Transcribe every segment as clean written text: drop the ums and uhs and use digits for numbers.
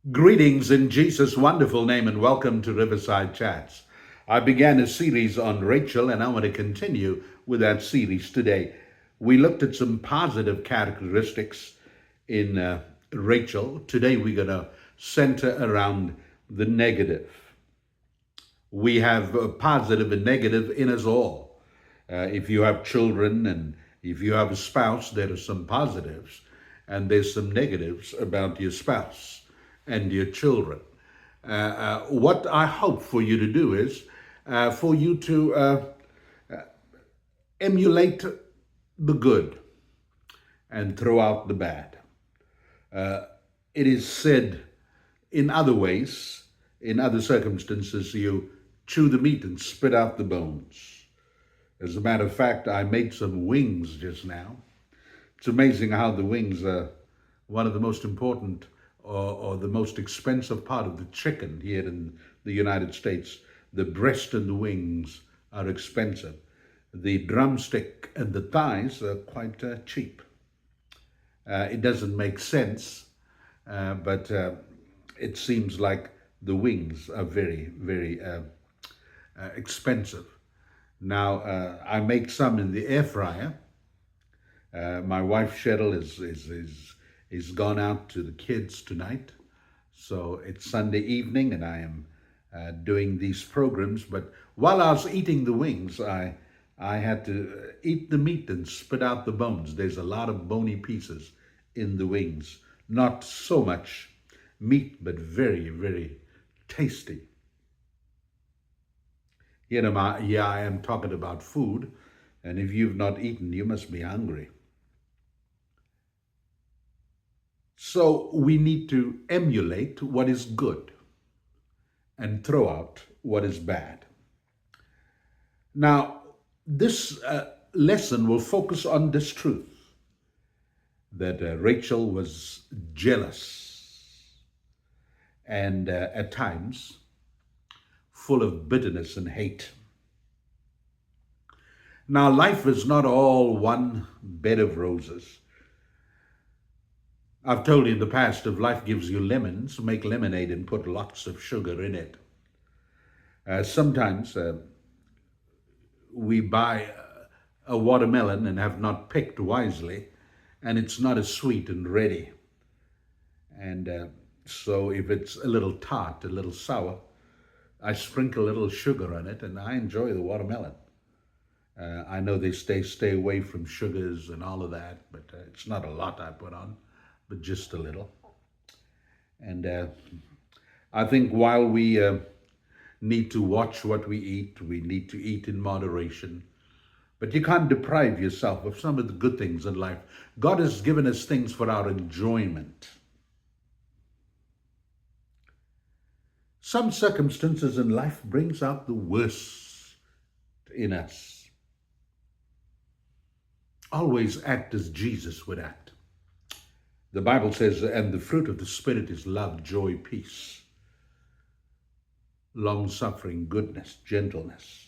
Greetings in Jesus' wonderful name and welcome to Riverside Chats. I began a series on Rachel and I want to continue with that series today. We looked at some positive characteristics in Rachel. Today we're going to center around the negative. We have positive and negative in us all. If you have children and if you have a spouse, there are some positives and there's some negatives about your spouse and your children. What I hope for you to do is for you to emulate the good and throw out the bad. It is said in other ways, in other circumstances, you chew the meat and spit out the bones. As a matter of fact, I made some wings just now. It's amazing how the wings are one of the most important or the most expensive part of the chicken here in the United States. The breast and the wings are expensive. The drumstick and the thighs are quite cheap. It doesn't make sense, but it seems like the wings are very, very expensive. Now, I make some in the air fryer. My wife Cheryl is gone out to the kids tonight, so it's Sunday evening, and I am doing these programs. But while I was eating the wings, I had to eat the meat and spit out the bones. There's a lot of bony pieces in the wings. Not so much meat, but very, very tasty. Yeah, I am talking about food, and if you've not eaten, you must be hungry. So we need to emulate what is good and throw out what is bad. Now, this lesson will focus on this truth that Rachel was jealous and at times full of bitterness and hate. Now, life is not all one bed of roses. I've told you in the past, if life gives you lemons, make lemonade and put lots of sugar in it. Sometimes we buy a watermelon and have not picked wisely, and it's not as sweet and ready. And so if it's a little tart, a little sour, I sprinkle a little sugar on it and I enjoy the watermelon. I know they stay away from sugars and all of that, but it's not a lot I put on, but just a little. And I think while we need to watch what we eat, we need to eat in moderation. But you can't deprive yourself of some of the good things in life. God has given us things for our enjoyment. Some circumstances in life brings out the worst in us. Always act as Jesus would act. The Bible says, and the fruit of the Spirit is love, joy, peace, long suffering, goodness, gentleness,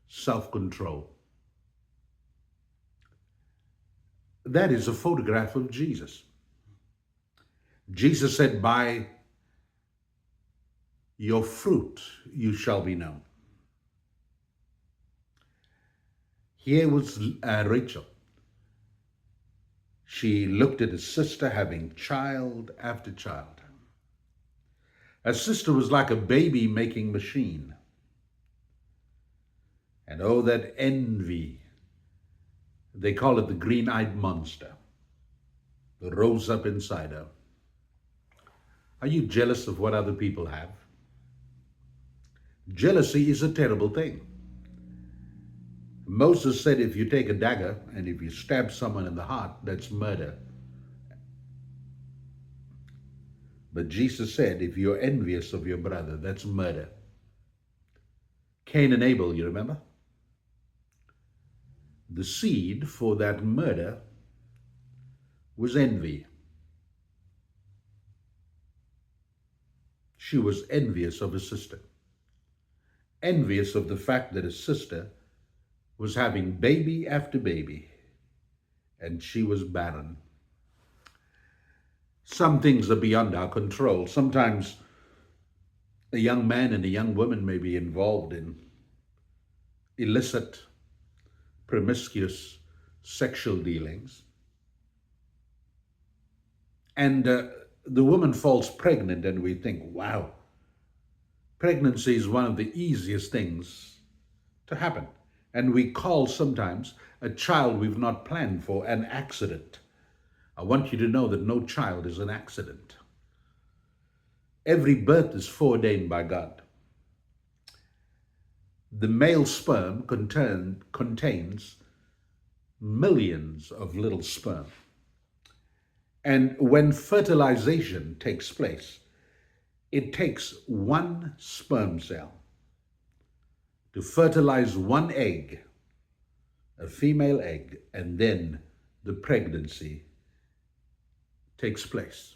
self control. That is a photograph of Jesus. Jesus said, by your fruit you shall be known. Here was Rachel. She looked at her sister having child after child. Her sister was like a baby making machine. And oh, that envy. They call it the green-eyed monster that rose up inside her. Are you jealous of what other people have? Jealousy is a terrible thing. Moses said if you take a dagger and if you stab someone in the heart, that's murder. But Jesus said if you're envious of your brother, that's murder. Cain and Abel, you remember? The seed for that murder was envy. She was envious of her sister, envious of the fact that her sister was having baby after baby and she was barren. Some things are beyond our control. Sometimes a young man and a young woman may be involved in illicit, promiscuous sexual dealings, and the woman falls pregnant, and we think, wow, pregnancy is one of the easiest things to happen. And we call sometimes a child we've not planned for an accident. I want you to know that no child is an accident. Every birth is foreordained by God. The male sperm contains millions of little sperm. And when fertilization takes place, it takes one sperm cell to fertilize one egg, a female egg, and then the pregnancy takes place.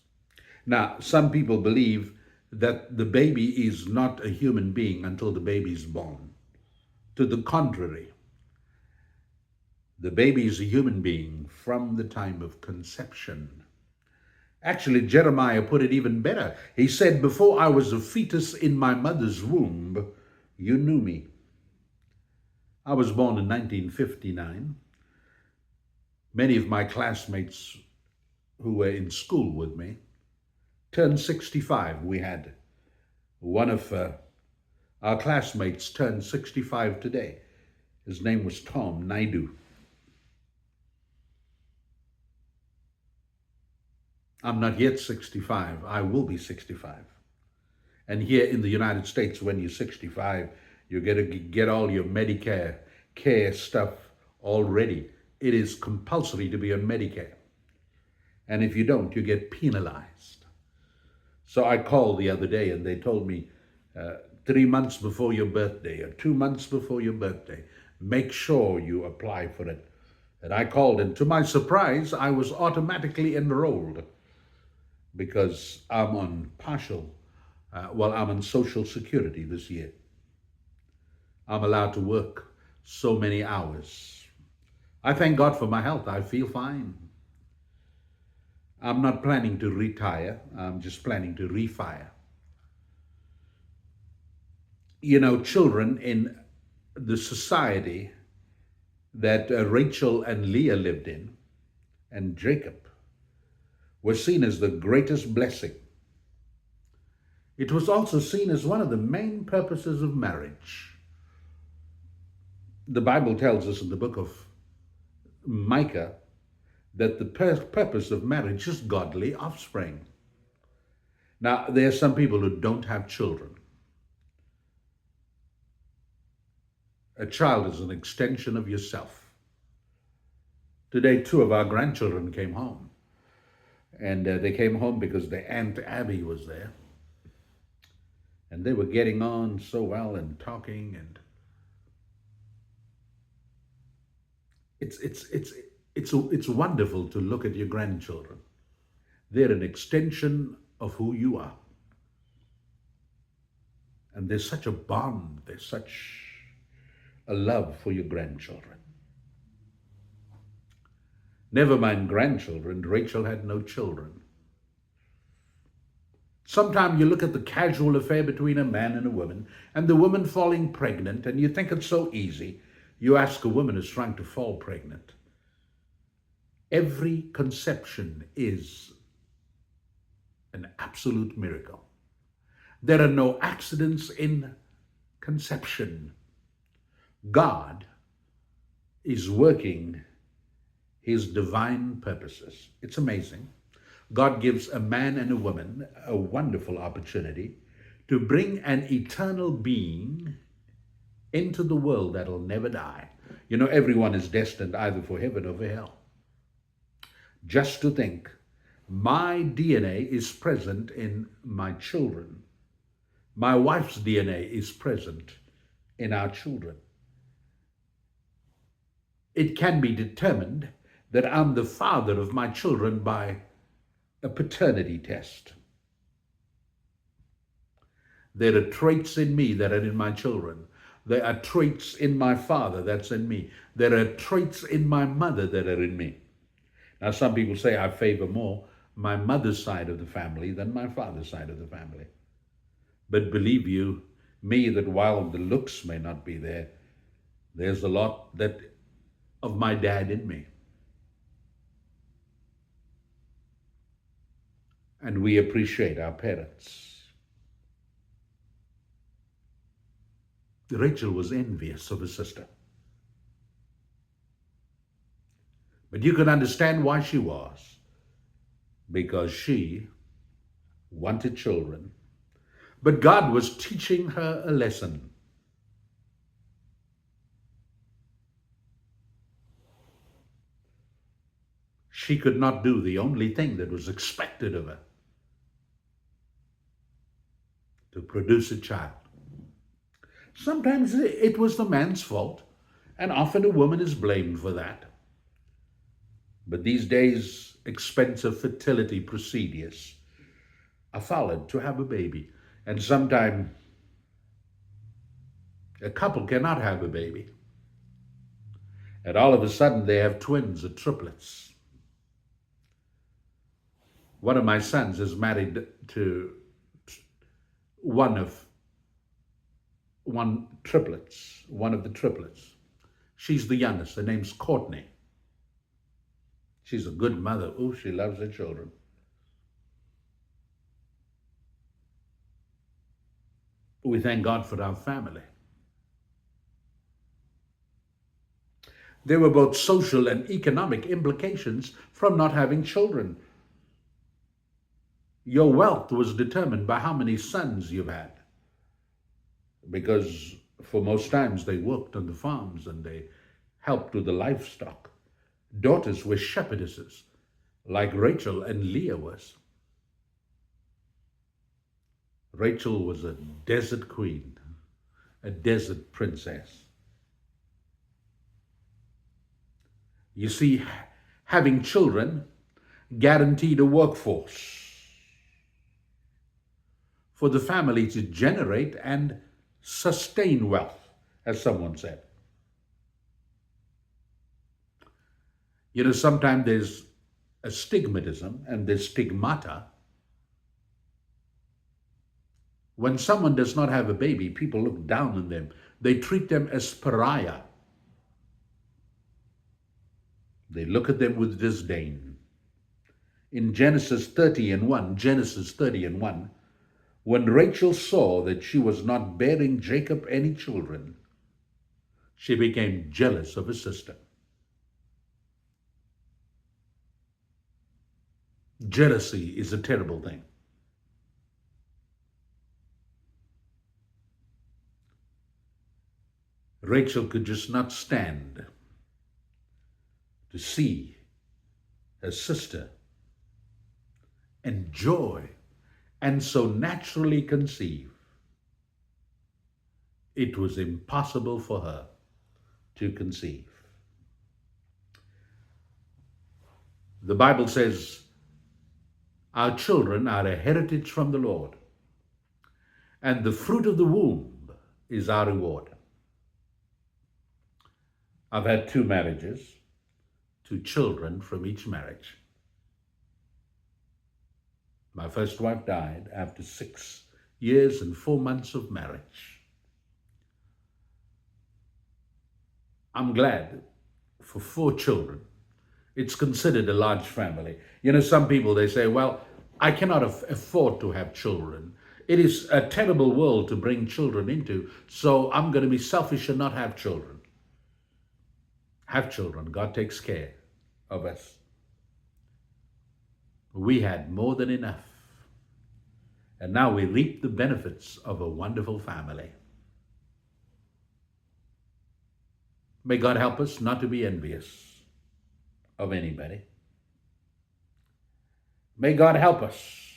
Now, some people believe that the baby is not a human being until the baby is born. To the contrary, the baby is a human being from the time of conception. Actually, Jeremiah put it even better. He said, "Before I was a fetus in my mother's womb, you knew me." I was born in 1959. Many of my classmates who were in school with me turned 65. We had one of our classmates turned 65 today. His name was Tom Naidu. I'm not yet 65. I will be 65. And here in the United States, when you're 65, you're going to get all your Medicare care stuff already. It is compulsory to be on Medicare. And if you don't, you get penalized. So I called the other day and they told me 3 months before your birthday or 2 months before your birthday, make sure you apply for it. And I called, and to my surprise, I was automatically enrolled because I'm on I'm on Social Security this year. I'm allowed to work so many hours. I thank God for my health. I feel fine. I'm not planning to retire. I'm just planning to refire. You know, children in the society that Rachel and Leah lived in, and Jacob, were seen as the greatest blessing. It was also seen as one of the main purposes of marriage. The Bible tells us in the book of Micah that the purpose of marriage is godly offspring. Now, there are some people who don't have children. A child is an extension of yourself. Today, 2 of our grandchildren came home. And they came home because their Aunt Abby was there. And they were getting on so well and talking, and it's wonderful to look at your grandchildren. They're an extension of who you are. And there's such a bond, there's such a love for your grandchildren. Never mind grandchildren, Rachel had no children. Sometimes you look at the casual affair between a man and a woman, and the woman falling pregnant, and you think it's so easy. You ask a woman who's trying to fall pregnant. Every conception is an absolute miracle. There are no accidents in conception. God is working His divine purposes. It's amazing. God gives a man and a woman a wonderful opportunity to bring an eternal being into the world that'll never die. You know, everyone is destined either for heaven or for hell. Just to think, my DNA is present in my children. My wife's DNA is present in our children. It can be determined that I'm the father of my children by a paternity test. There are traits in me that are in my children. There are traits in my father that's in me. There are traits in my mother that are in me. Now, some people say I favor more my mother's side of the family than my father's side of the family. But believe you me that while the looks may not be there, there's a lot that of my dad in me. And we appreciate our parents. Rachel was envious of her sister. But you can understand why she was. Because she wanted children. But God was teaching her a lesson. She could not do the only thing that was expected of her, to produce a child. Sometimes it was the man's fault, and often a woman is blamed for that. But these days, expensive fertility procedures are followed to have a baby. And sometimes a couple cannot have a baby. And all of a sudden they have twins or triplets. One of my sons is married to one of the triplets. She's the youngest. Her name's Courtney. She's a good mother. Oh, she loves her children. We thank God for our family. There were both social and economic implications from not having children. Your wealth was determined by how many sons you've had. Because for most times they worked on the farms and they helped with the livestock. Daughters were shepherdesses, like Rachel and Leah was. Rachel was a desert queen, a desert princess. You see, having children guaranteed a workforce for the family to generate and sustain wealth, as someone said. You know, sometimes there's a stigmatism and there's stigmata. When someone does not have a baby, people look down on them. They treat them as pariah. They look at them with disdain. In Genesis 30:1, when Rachel saw that she was not bearing Jacob any children, she became jealous of her sister. Jealousy is a terrible thing. Rachel could just not stand to see her sister enjoy and so naturally conceive. It was impossible for her to conceive. The Bible says, our children are a heritage from the Lord, and the fruit of the womb is our reward. I've had 2 marriages, 2 children from each marriage. My first wife died after 6 years and 4 months of marriage. I'm glad for 4 children. It's considered a large family. You know, some people, they say, well, I cannot afford to have children. It is a terrible world to bring children into, so I'm going to be selfish and not have children. Have children. God takes care of us. We had more than enough. And now we reap the benefits of a wonderful family. May God help us not to be envious of anybody. May God help us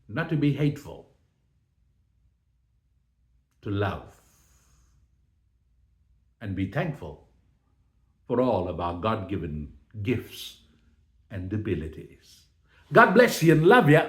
not to be hateful, to love, and be thankful for all of our God-given gifts and abilities. God bless you and love you.